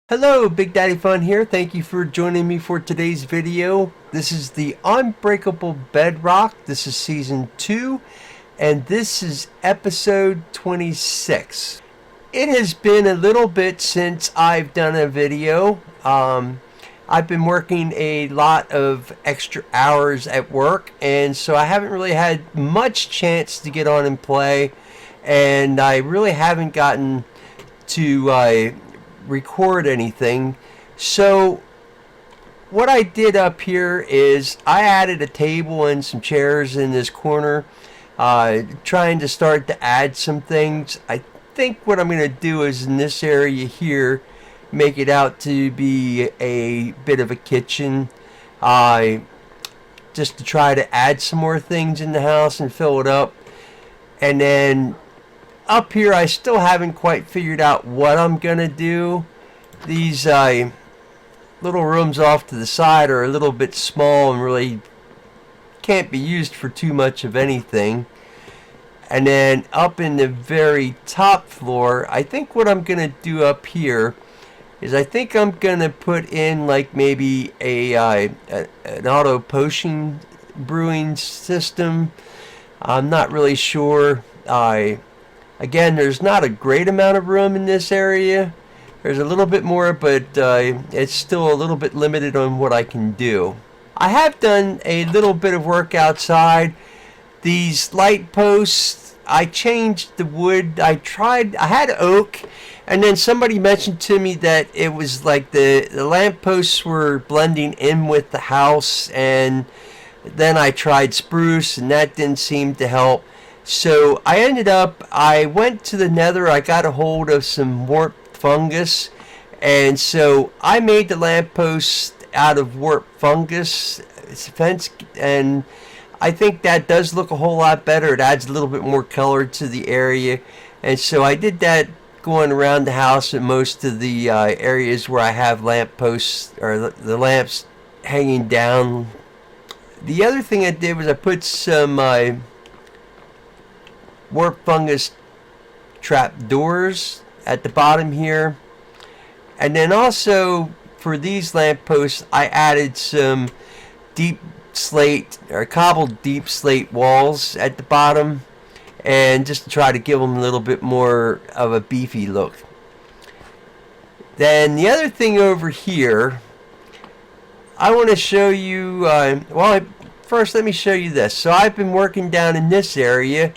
Hello, Big Daddy Fun here. Thank you for joining me for today's video. This is the Unbreakable Bedrock. This is season 2, and this is episode 26. It has been a little bit since I've done a video. I've been working a lot of extra hours at work, and so I haven't really had much chance to get on and play, and I really haven't gotten to record anything. So what I did up here is I added a table and some chairs in this corner, trying to start to add some things. I think what I'm going to do is in this area here make it out to be a bit of a kitchen, just to try to add some more things in the house and fill it up. And then up here I still haven't quite figured out what I'm gonna do. These little rooms off to the side are a little bit small and really can't be used for too much of anything. And then up in the very top floor, I think what I'm gonna do up here is I think I'm gonna put in like maybe an auto potion brewing system. I'm not really sure. Again, there's not a great amount of room in this area. There's a little bit more, but it's still a little bit limited on what I can do. I have done a little bit of work outside. These light posts, I changed the wood. I had oak, and then somebody mentioned to me that it was like the lamp posts were blending in with the house, and then I tried spruce, and that didn't seem to help. So I went to the nether, I got a hold of some warped fungus, and so I made the lamppost out of warped fungus fence, and I think that does look a whole lot better. It adds a little bit more color to the area, and so I did that going around the house in most of the areas where I have lampposts, or the lamps hanging down. The other thing I did was I put some warp fungus trap doors at the bottom here, and then also for these lampposts I added some deep slate or cobbled deep slate walls at the bottom, and just to try to give them a little bit more of a beefy look. Then the other thing over here I want to show you, first let me show you this. So I've been working down in this area,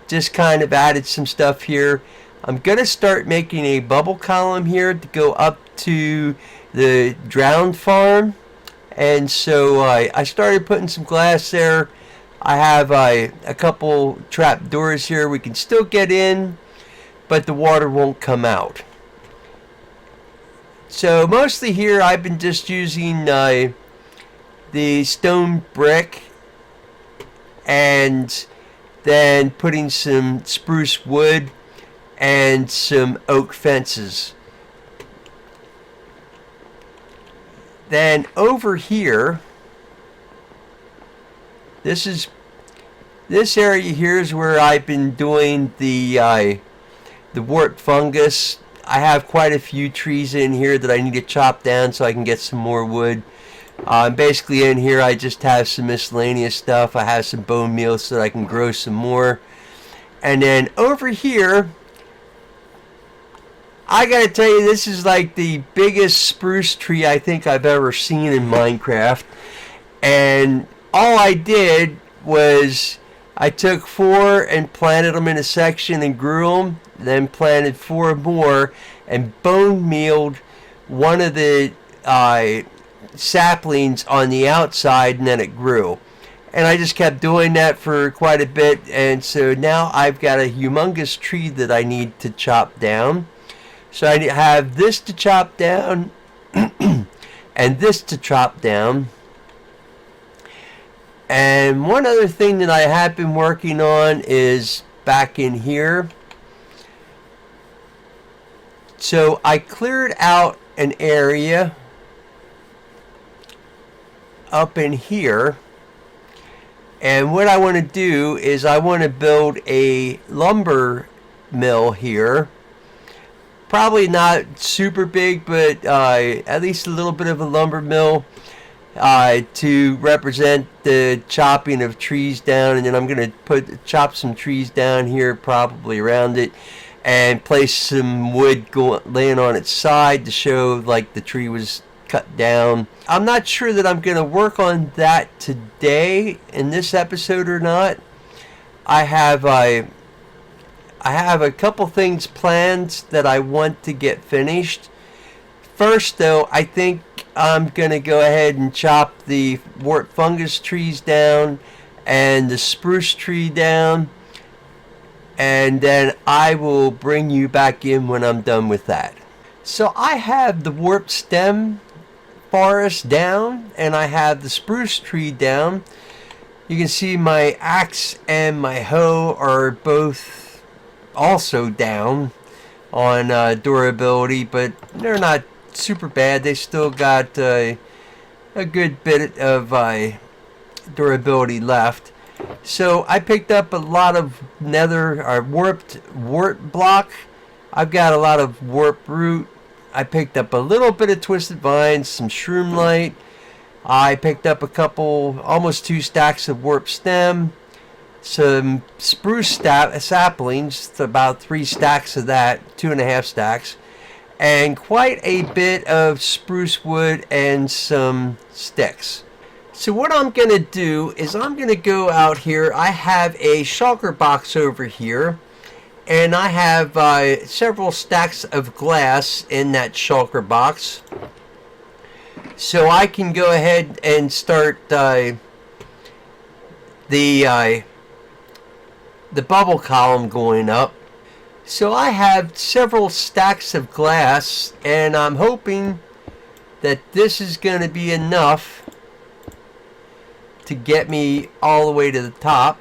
just kind of added some stuff here. I'm gonna start making a bubble column here to go up to the drowned farm, and so I started putting some glass there. I have a couple trap doors here. We can still get in, but the water won't come out. So mostly here I've been just using the stone brick, and then putting some spruce wood and some oak fences. Then over here, this area here is where I've been doing the warped fungus. I have quite a few trees in here that I need to chop down so I can get some more wood. Basically in here I just have some miscellaneous stuff. I have some bone meal so that I can grow some more. And then over here, I gotta tell you, this is like the biggest spruce tree I think I've ever seen in Minecraft. And all I did was I took 4 and planted them in a section and grew them, then planted 4 more and bone mealed one of the saplings on the outside, and then it grew. And I just kept doing that for quite a bit, and so now I've got a humongous tree that I need to chop down. So I have this to chop down and this to chop down. And one other thing that I have been working on is back in here. So I cleared out an area up in here, and what I want to do is I want to build a lumber mill here, Probably not super big, but at least a little bit of a lumber mill to represent the chopping of trees down. And then I'm going to chop some trees down here, probably around it, and place some wood laying on its side to show like the tree was cut down. I'm not sure that I'm going to work on that today in this episode or not. I have a couple things planned that I want to get finished. First, though, I think I'm going to go ahead and chop the wart fungus trees down and the spruce tree down. And then I will bring you back in when I'm done with that. So I have the warped stem forest down, and I have the spruce tree down. You can see my axe and my hoe are both also down on durability, but they're not super bad. They still got a good bit of durability left. So I picked up a lot of nether or warped wart block. I've got a lot of warp root. I picked up a little bit of twisted vines, some shroom light. I picked up a couple, almost 2 stacks of warp stem, some spruce saplings, about 3 stacks of that, 2.5 stacks, and quite a bit of spruce wood and some sticks. So what I'm going to do is I'm going to go out here. I have a shulker box over here, and I have several stacks of glass in that shulker box. So I can go ahead and start the bubble column going up. So I have several stacks of glass, and I'm hoping that this is going to be enough to get me all the way to the top.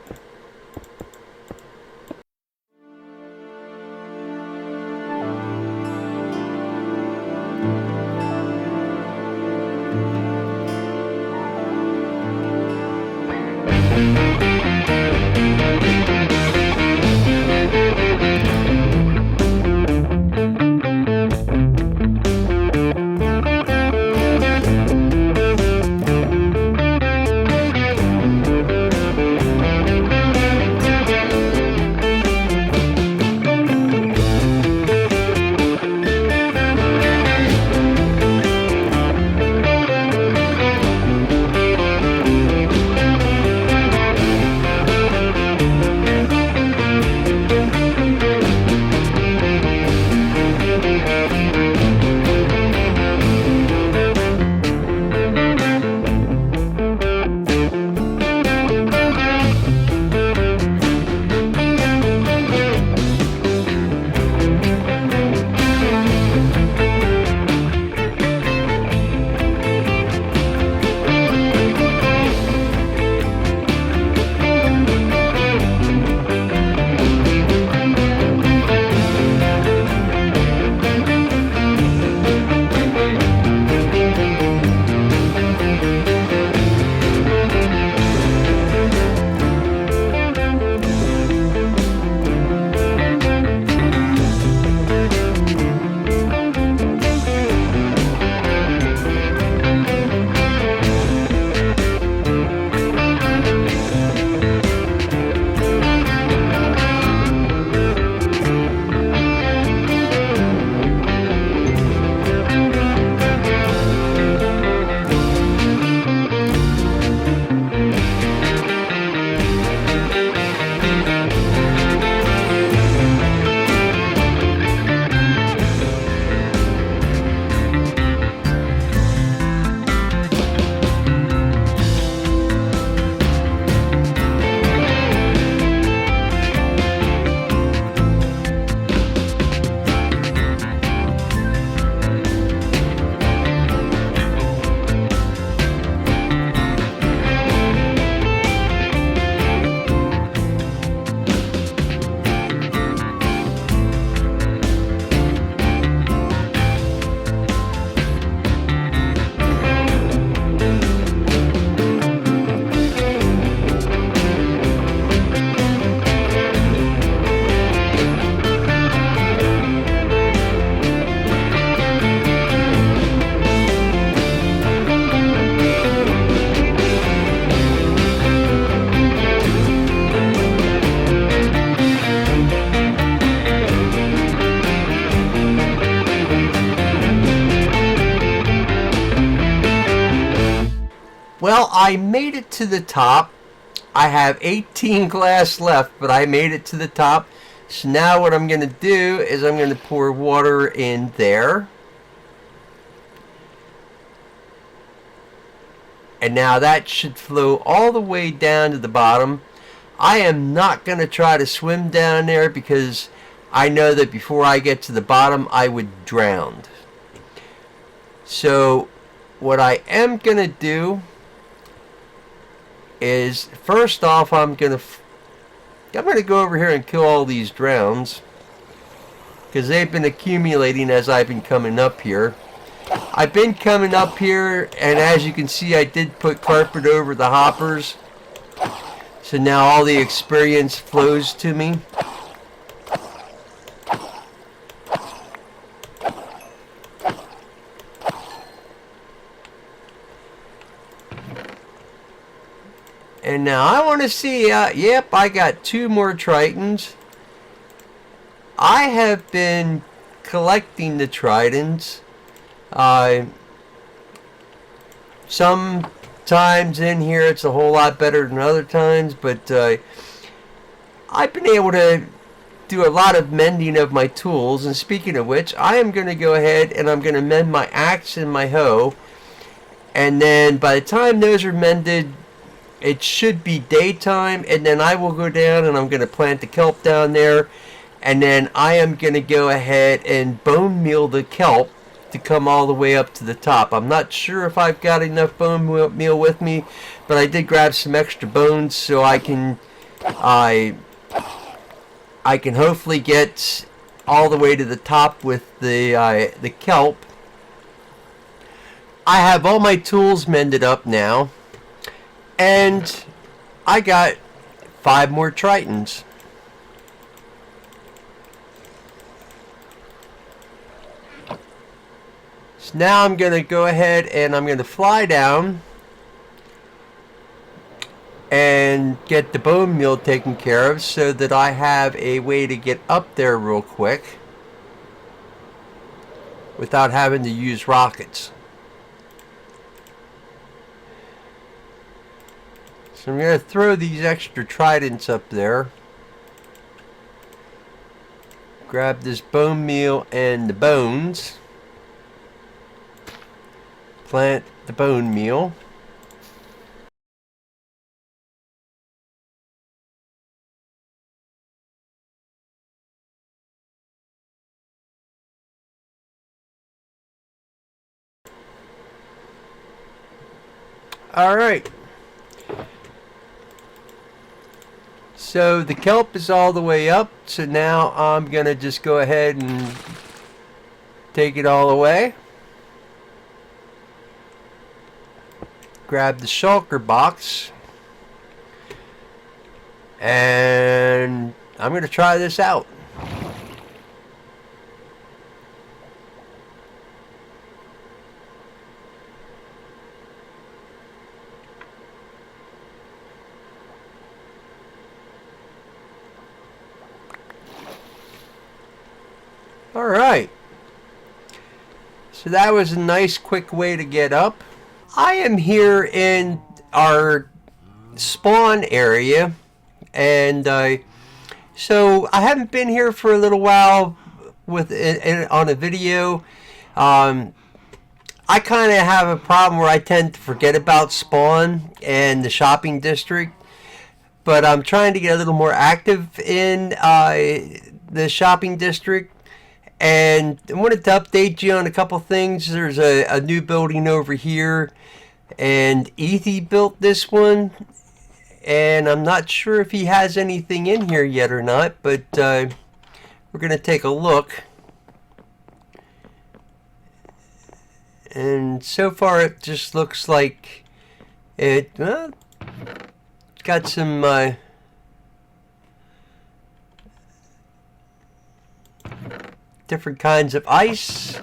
Well, I made it to the top. I have 18 glass left, but I made it to the top. So now what I'm going to do is I'm going to pour water in there. And now that should flow all the way down to the bottom. I am not going to try to swim down there because I know that before I get to the bottom I would drown. So what I am going to do is, first off, I'm going to go over here and kill all these drowns because they've been accumulating as I've been coming up here. I've been coming up here, and as you can see, I did put carpet over the hoppers. So now all the experience flows to me. And now I want to see, yep, I got 2 more tritons. I have been collecting the tritons. Sometimes in here it's a whole lot better than other times, but I've been able to do a lot of mending of my tools. And speaking of which, I am going to go ahead and I'm going to mend my axe and my hoe. And then by the time those are mended, it should be daytime, and then I will go down and I'm going to plant the kelp down there, and then I am going to go ahead and bone meal the kelp to come all the way up to the top. I'm not sure if I've got enough bone meal with me, but I did grab some extra bones so I can hopefully get all the way to the top with the kelp. I have all my tools mended up now, and I got 5 more tritons. So now I'm going to go ahead and I'm going to fly down and get the bone meal taken care of so that I have a way to get up there real quick without having to use rockets. So I'm going to throw these extra tridents up there. Grab this bone meal and the bones. Plant the bone meal. All right. So the kelp is all the way up. So now I'm going to just go ahead and take it all away. Grab the shulker box. And I'm going to try this out. Alright, so that was a nice quick way to get up. I am here in our spawn area, and so I haven't been here for a little while with on a video. I kind of have a problem where I tend to forget about spawn and the shopping district, but I'm trying to get a little more active in the shopping district. And I wanted to update you on a couple things. There's a new building over here, and Ethy built this one, and I'm not sure if he has anything in here yet or not, but we're going to take a look. And so far it just looks like it's got some different kinds of ice.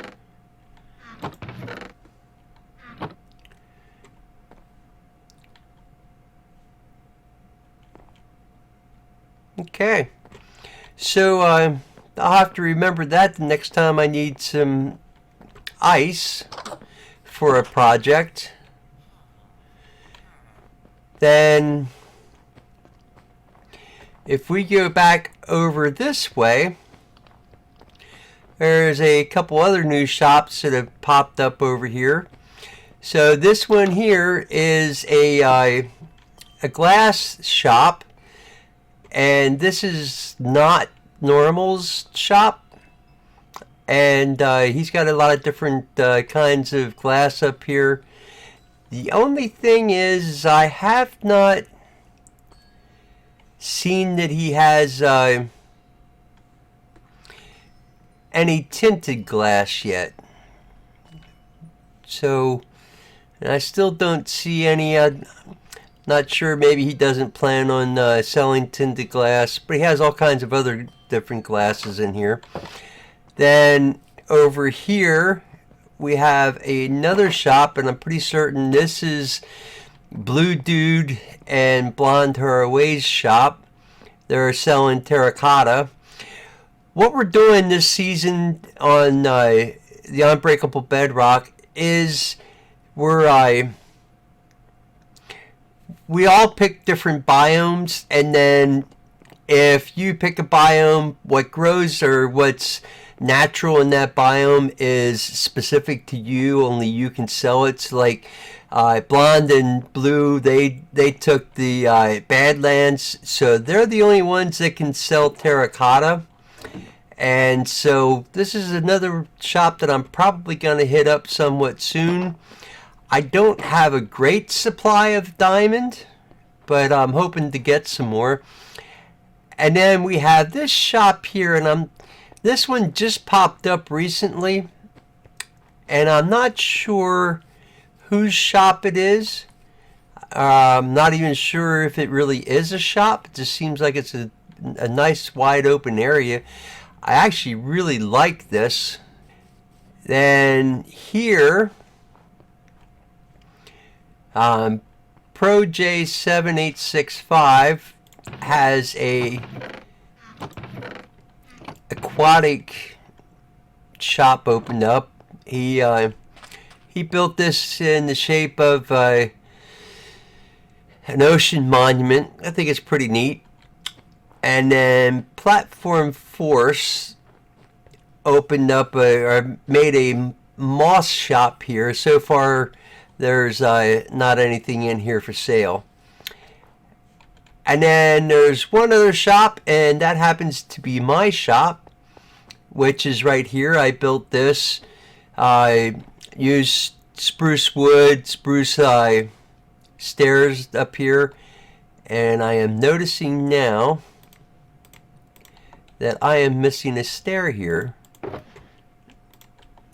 Okay, so I'll have to remember that the next time I need some ice for a project. Then if we go back over this way, there's a couple other new shops that have popped up over here. So this one here is a glass shop, and this is not Normal's shop. And he's got a lot of different kinds of glass up here. The only thing is I have not seen that he has any tinted glass yet. So, and I still don't see any. Not sure, maybe he doesn't plan on selling tinted glass, but he has all kinds of other different glasses in here. Then over here we have another shop, and I'm pretty certain this is Blue Dude and Blonde Haraway's shop. They're selling terracotta. What we're doing this season on the Unbreakable Bedrock is we all pick different biomes, and then if you pick a biome, what grows or what's natural in that biome is specific to you. Only you can sell it. So like Blonde and Blue, they took the Badlands, so they're the only ones that can sell terracotta. And so this is another shop that I'm probably going to hit up somewhat soon. I don't have a great supply of diamond, but I'm hoping to get some more. And then we have this shop here, and this one just popped up recently, and I'm not sure whose shop it is. I'm not even sure if it really is a shop. It just seems like it's a nice wide open area. I actually really like this. Then here, Pro J7865 has a aquatic shop opened up. He built this in the shape of an ocean monument. I think it's pretty neat. And then Platform Force opened up or made a moss shop here. So far, there's not anything in here for sale. And then there's one other shop, and that happens to be my shop, which is right here. I built this. I used spruce wood, spruce stairs up here, and I am noticing now that I am missing a stair here,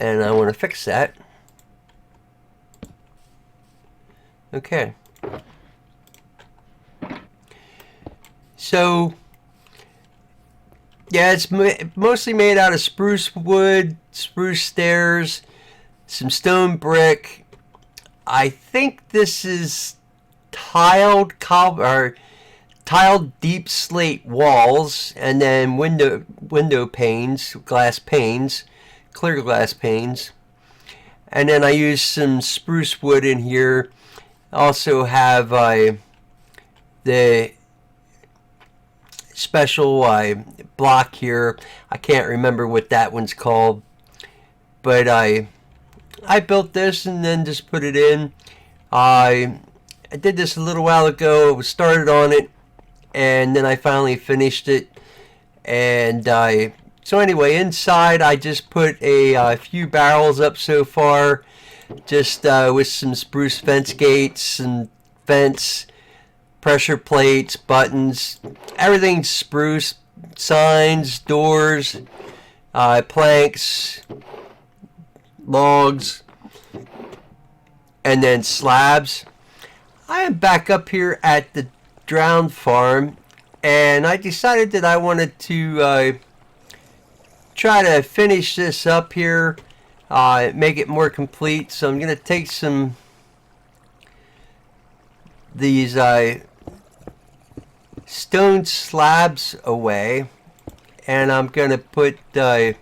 and I want to fix that. Okay. So, yeah, it's mostly made out of spruce wood, spruce stairs, some stone brick. I think this is tiled deep slate walls, and then window panes, glass panes, clear glass panes. And then I used some spruce wood in here. Also have the special block here. I can't remember what that one's called, but I built this and then just put it in. I did this a little while ago. I was started on it, and then I finally finished it. And so anyway, inside I just put a few barrels up so far, just with some spruce fence gates and fence, pressure plates, buttons, everything's spruce, signs, doors, planks, logs, and then slabs. I am back up here at the Drowned Farm, and I decided that I wanted to try to finish this up here, make it more complete. So I'm going to take these stone slabs away, and I'm going to put the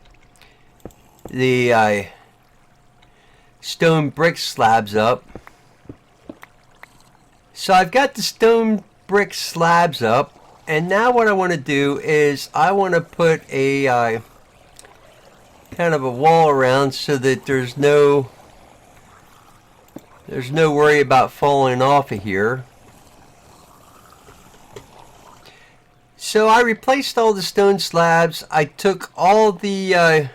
stone brick slabs up. So I've got the stone brick slabs up, and now what I want to do is I want to put a kind of a wall around so that there's no worry about falling off of here. So I replaced all the stone slabs. I took all the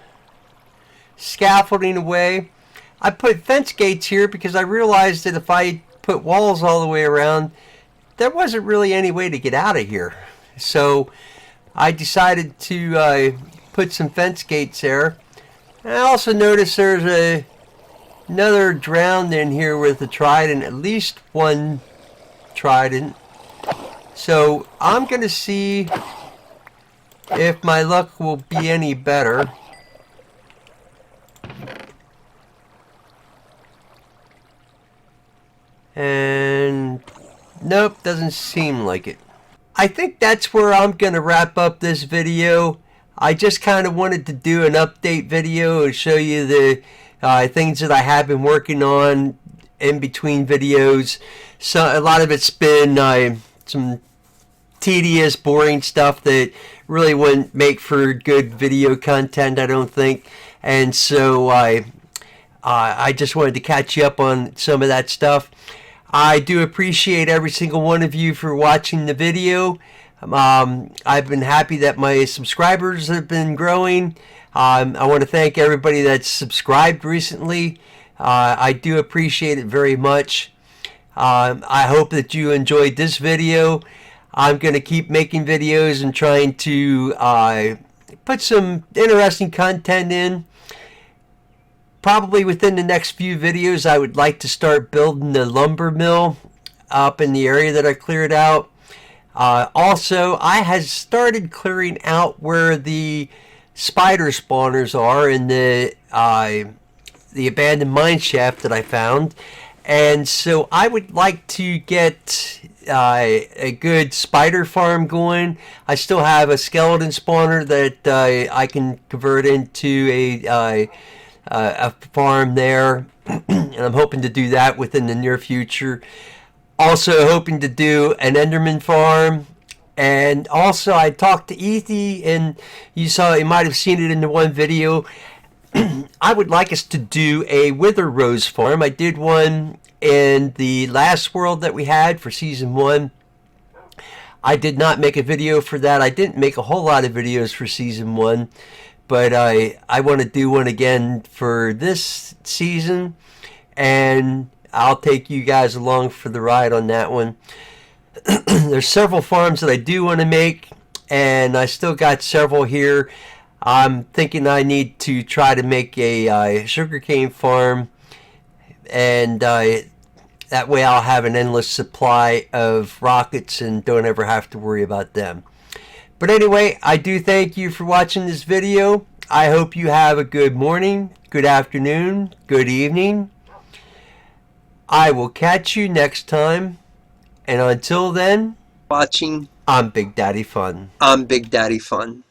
scaffolding away. I put fence gates here because I realized that if I put walls all the way around, there wasn't really any way to get out of here. So I decided to put some fence gates there. And I also noticed there's another drowned in here with a trident, at least one trident. So I'm going to see if my luck will be any better. And nope, doesn't seem like it. I think that's where I'm going to wrap up this video. I just kind of wanted to do an update video and show you the things that I have been working on in between videos. So a lot of it's been some tedious, boring stuff that really wouldn't make for good video content, I don't think. And so I just wanted to catch you up on some of that stuff. I do appreciate every single one of you for watching the video. I've been happy that my subscribers have been growing. I want to thank everybody that's subscribed recently. I do appreciate it very much. I hope that you enjoyed this video. I'm going to keep making videos and trying to put some interesting content in. Probably within the next few videos, I would like to start building the lumber mill up in the area that I cleared out. Also, I have started clearing out where the spider spawners are in the abandoned mine shaft that I found. And so I would like to get a good spider farm going. I still have a skeleton spawner that I can convert into a farm there, and I'm hoping to do that within the near future. Also hoping to do an Enderman farm. And also I talked to Ethy, and you might have seen it in the one video. I would like us to do a Wither Rose farm. I did one in the last world that we had for season 1. I did not make a video for that. I didn't make a whole lot of videos for season 1, but I want to do one again for this season, and I'll take you guys along for the ride on that one. There's several farms that I do want to make, and I still got several here. I'm thinking I need to try to make a sugarcane farm, and that way I'll have an endless supply of rockets and don't ever have to worry about them. But anyway, I do thank you for watching this video. I hope you have a good morning, good afternoon, good evening. I will catch you next time. And until then, Watching. I'm Big Daddy Fun. I'm Big Daddy Fun.